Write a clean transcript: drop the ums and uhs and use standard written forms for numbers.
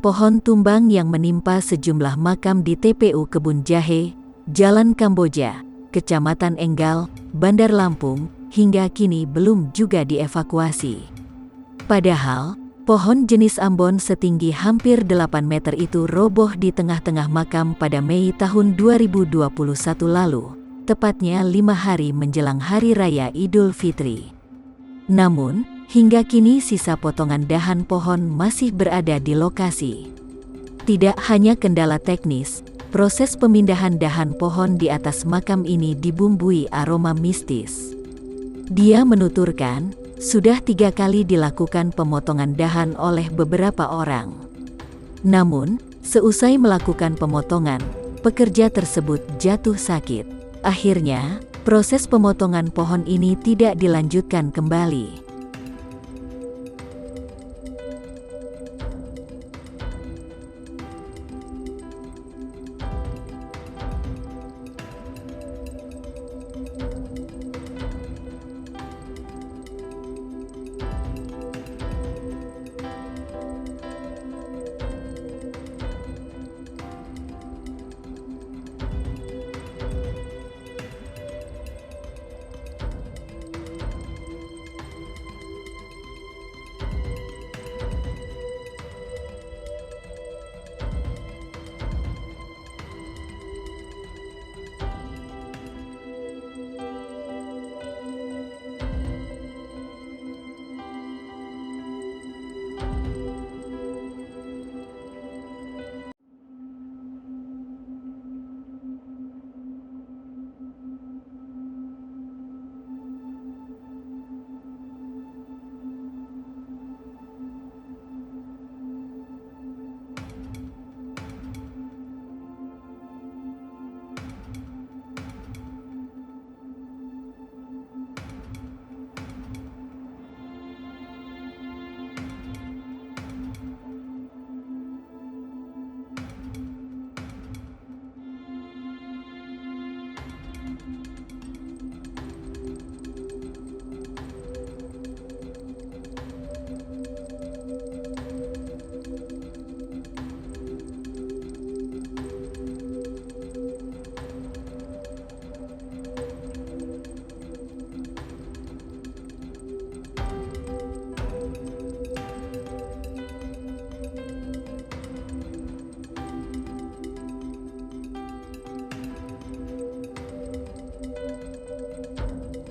pohon tumbang yang menimpa sejumlah makam di TPU Kebun Jahe, Jalan Kamboja, Kecamatan Enggal, Bandar Lampung, hingga kini belum juga dievakuasi. Padahal, pohon jenis Ambon setinggi hampir 8 meter itu roboh di tengah-tengah makam pada Mei tahun 2021 lalu, tepatnya 5 hari menjelang Hari Raya Idul Fitri. Namun, hingga kini sisa potongan dahan pohon masih berada di lokasi. Tidak hanya kendala teknis, proses pemindahan dahan pohon di atas makam ini dibumbui aroma mistis. Dia menuturkan, sudah 3 kali dilakukan pemotongan dahan oleh beberapa orang. Namun, seusai melakukan pemotongan, pekerja tersebut jatuh sakit. Akhirnya, proses pemotongan pohon ini tidak dilanjutkan kembali.